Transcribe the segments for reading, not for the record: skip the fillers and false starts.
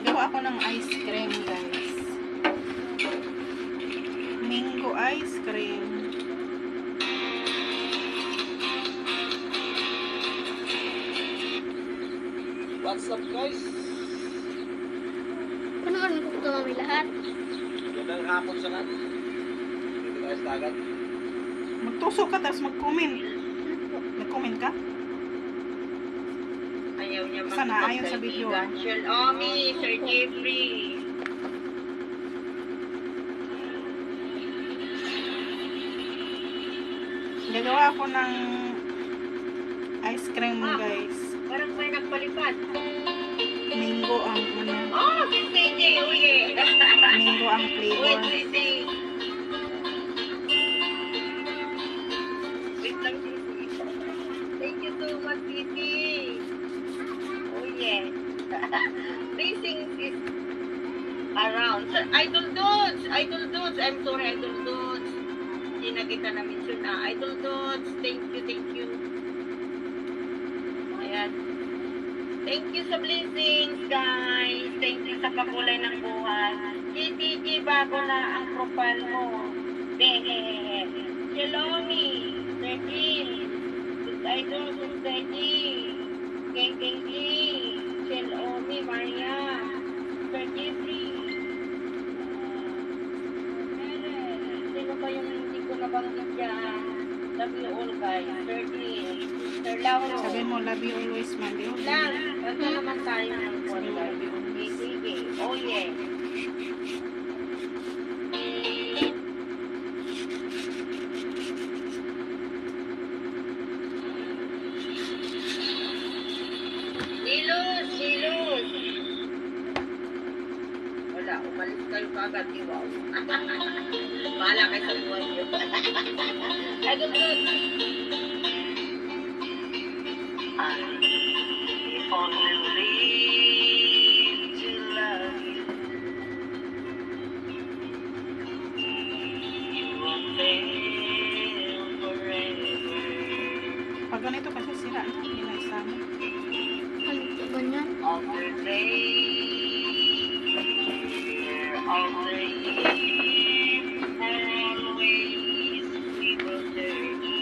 Gagawa ako ng ice cream, guys. Mango ice cream. What's up, guys? Ano ko ito kami lahat? Magandang hapon sa lahat. Dito tayo sa dagat. Magtusok ka, tapos mag-comment. Nag-comment ka? Ayaw niya Sana, ayon sa video. Sir Omi, Sir Jeffrey. Gagawa ako ng ice cream, guys. Parang may nagpalipad. Mango ang ano. Oh, si CJ, uye. Mango ang Uy, flavor. CJ. Wait lang, CJ. Thank you so much, CJ. Oh, yeah. Racing is around. So, Idol Dudes. I'm sorry, Idol Dudes. Hindi na kita na-mention na. Idol Dudes, thank you. Ayan. Thank you sa blessings, guys. Thank you sa kakulay ng buhay. GTG, bago na ang profile mo. Hehehe. Shelomi, Sir Jim, Idol, Sir G, Geng G, Shelomi, Maria, Sir Jeffrey. Sino ba yung hindi ko nabanggit dyan? Love you all, guys. Sir G, Sir Lauro. Sabi mo, love you always, Mandy. Lang, kanta naman tayo ng podcast. Sige. Oh, yeah. Silos. Wala, umalis kayo kagad, wow. Bahala kayo sa buhay niyo. Ay, good. If only live to love you. You will fail forever. Pag ganito kasi sira, hindi na isama. Ano ito ganyan? All the days, all the years, always we will journey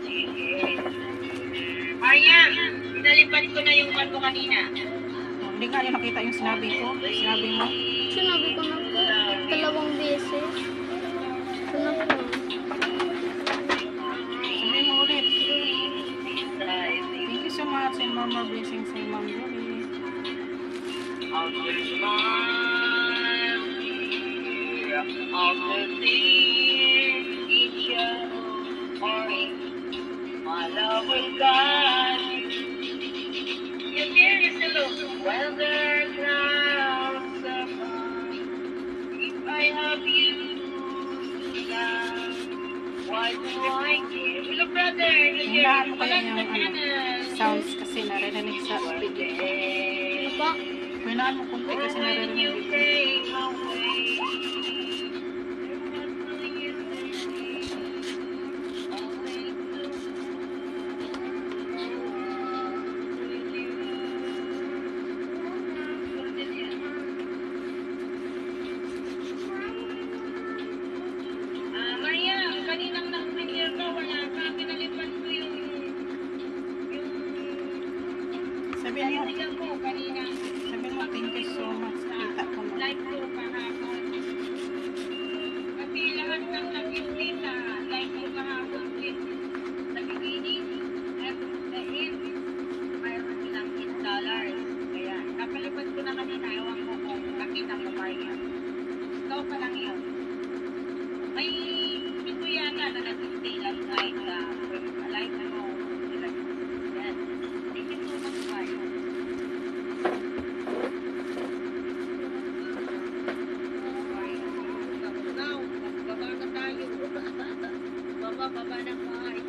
together. Mariam, nalipad ko na yung kwan mo kanina. Oh, hindi nga yun nakita yung sinabi ko. Sinabi mo. Sinabi ko na po. 2 beses. Ito na po. Sabi mo ulit. Thank you so much and more blessings sa Ma'am Jolie. All the smile, all the tears, each other, my love will guide you. Your dearest look, whether clouds above, if I have you now, why do I care? Hello, brother. Hinaan mo kaya yung sounds kasi narinig sa video. Ano ba? Hinaan mo kunti kasi narinig video. Maria, kaninang nag-clear ka, wala ka, pinalipan ko yung Sabi mo, nalitigan ko kanina. thank you so much. Kita ko mo. Live ko kahapon. Kasi lahat ng nag-invita, live ko kahapon with the beginning at the end, mayroon silang $10. Kaya, kapalipad ko na kanina, ewan ko kung nakita mo ba yan. Ikaw pa lang yun. May ito yata na nag-stay lang kahit live ano, sila. Yan. Thank you so much, guys. Now, baba na tayo. Baba na tayo.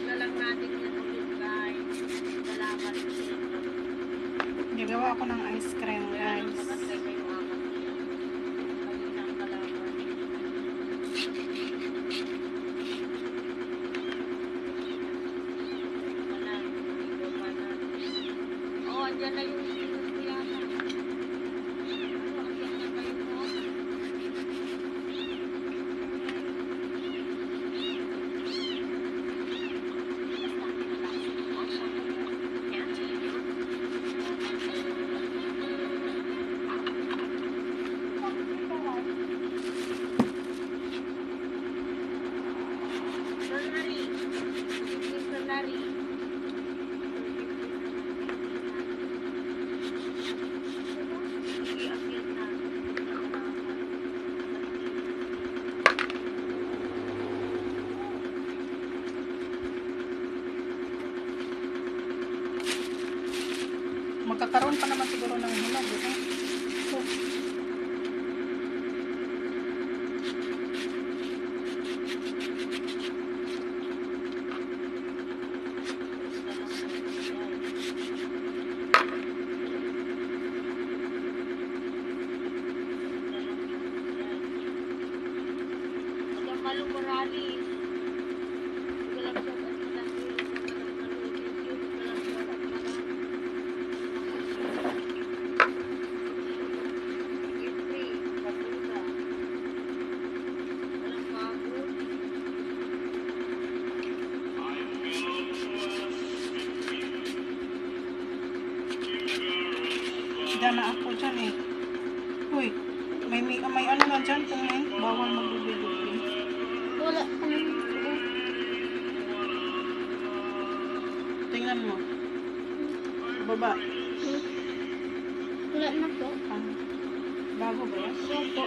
na lang natin yan ulit, guys. Salamat. Gagawa ako ng ice cream, guys. Mamatay kayo ako. Kalinang kalaman. Wala. Ito pa na. Oh, andyan na yung sinus ko yata. Ano, andyan na kayo mo? Sonari. Sonari. Sige, akyat na. Magkakaroon pa naman siguro ng hinog, eh. So, Hanggang malumurali. Galang siya at malaki. Galang siya at malaki. Siyempre, pagduda. Walang pagod. dyan na ako dyan, eh. Uy, may ano na dyan, kung may bawal magdubi-dubi. Wala ka na. Tingnan mo. Baba. Wala na po. Ah, bago ba yan? Opo.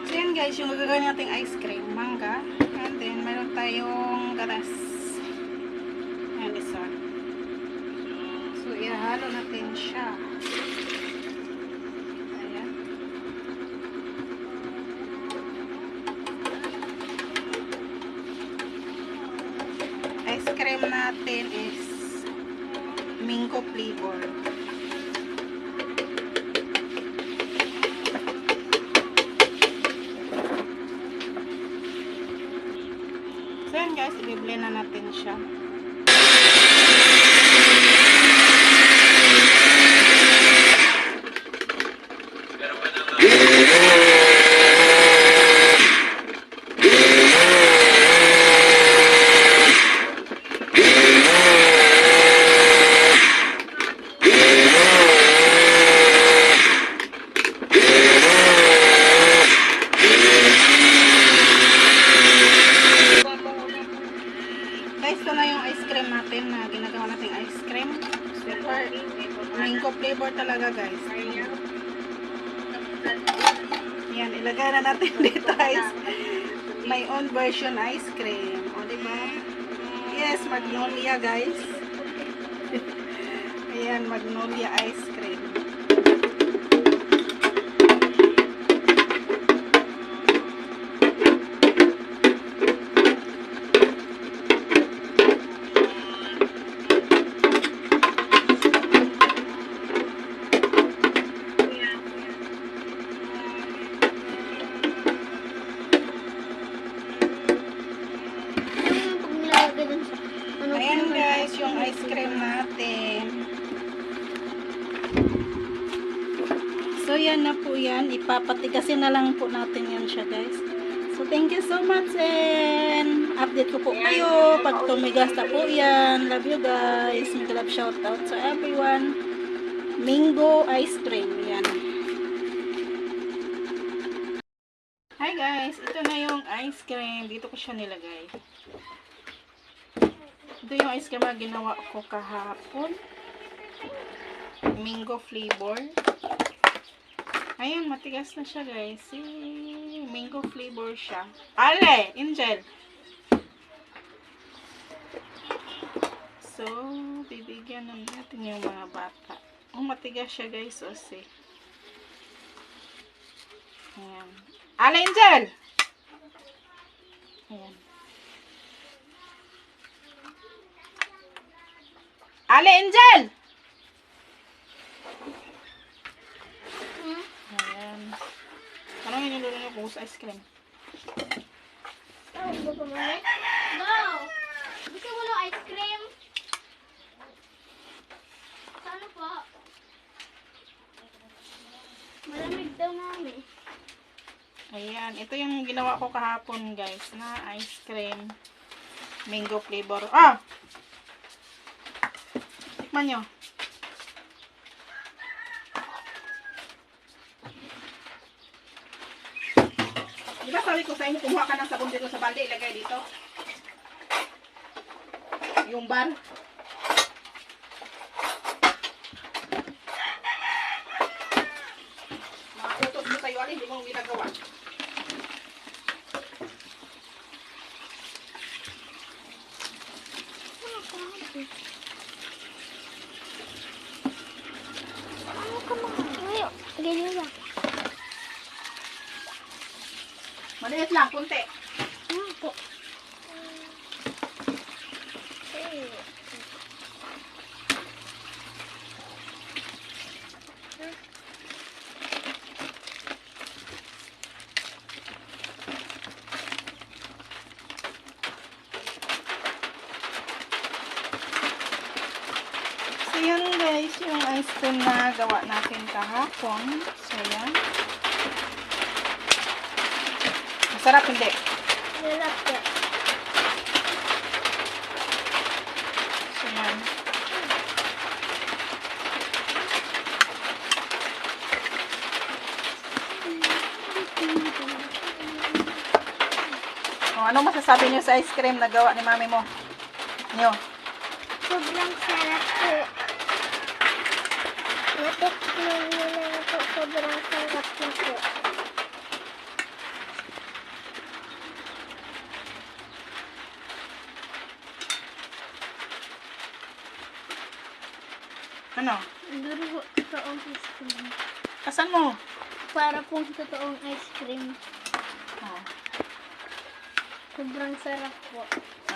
So yan guys, yung gagawin nating ice cream, mangga. And then, meron tayong gatas. Yan isa. So, ihalo natin siya. Ayan. Ice cream natin is mango flavor. So yan guys, i-blend na natin siya. Guys, ito na yung ice cream natin na ginagawa nating ice cream. Super mango flavor talaga guys. Yan, ilagay na natin dito guys. My own version ice cream. O, diba? Yes, Magnolia guys. Ayan, Magnolia ice cream. Yung paglalagay dun sa ano. Ayan guys, yung ice cream natin. So yan na po yan. Ipapatigasin na lang po natin yan siya guys. So, thank you so much and update ko po kayo pag tumigas na po yan. Love you guys. Mega love shoutout to everyone. Mango ice cream. Yan. Hi guys. Ito na yung ice cream. Dito ko siya nilagay. Ito yung ice cream na ginawa ko kahapon. Mango flavor. Ayan, matigas na siya guys. See, mango flavor siya. Ale, Angel. So, bibigyan natin yung mga bata. Oh, matigas siya guys. O, see. Ayan. Ale, Angel. Ayan. Ale, Angel. Ayan. Ano yung nilulo niyo kung sa ice cream? Oh, gusto mo na? Go! Gusto mo ng ice cream? Ano po? Malamig daw namin. Ayan. Ito yung ginawa ko kahapon guys na ice cream. Mango flavor. Ah! Tikman nyo. Di ba sabi ko sa inyo, kumuha ka ng sabon dito sa balde, ilagay dito. Yung bar. Mga utos mo sa'yo, alin, hindi mo ginagawa. Ano ka mga? Ngayon, ganyan lang. Maliit lang, kunti. Ano po? So, yun guys, yung ice cream na gawa natin kahapon. So, yan. Masarap, hindi? Nilap ka. So, yan. O, ano masasabi niyo sa ice cream na gawa ni mami mo? Niyo? Sobrang sarap po. Natikman nyo na po. Sobrang sarap na po. Ano? Duro po totoong ice cream. Asan mo? Para pong totoong ice cream. Oh. Sobrang sarap po.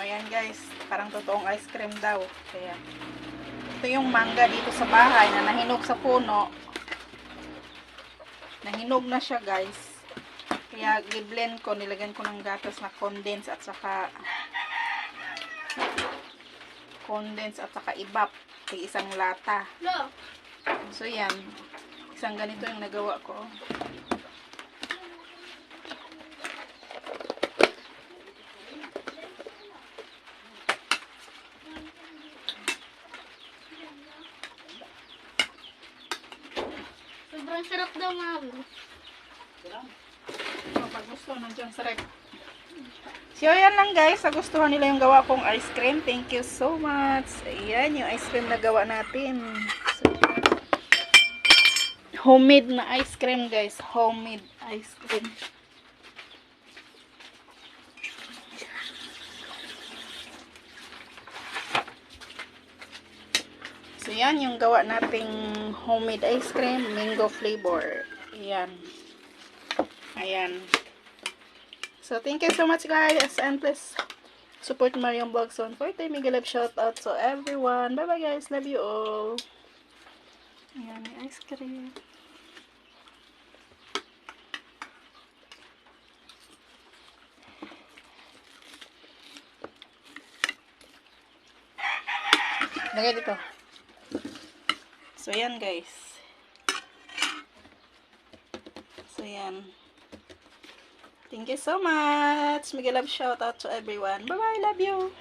Ayan guys, parang totoong ice cream daw. Kaya, ito yung mangga dito sa bahay na nahinog sa puno. Nahinog na siya guys. Kaya, i-blend ko, nilagyan ko ng gatas na condense at saka ibap. Kay isang lata. Lo! So, yan. Isang ganito yung nagawa ko. Sobrang sarap daw, mami. Kapag gusto, nandiyan sa rep. So, yan lang guys. Sa gustuhan nila yung gawa kong ice cream. Thank you so much. Ayan, yung ice cream na gawa natin. So, homemade na ice cream guys. Homemade ice cream. So, yan yung gawa nating homemade ice cream. Mango flavor. Ayan. Ayan. So, thank you so much guys. And please support Mariam Vlogs on 40. Mega love shout out to everyone. Bye bye guys. Love you all. Ayan, may ice cream. Lagay dito. So, yan guys. So, yan. Thank you so much. Mega love shout out to everyone. Bye-bye. Love you.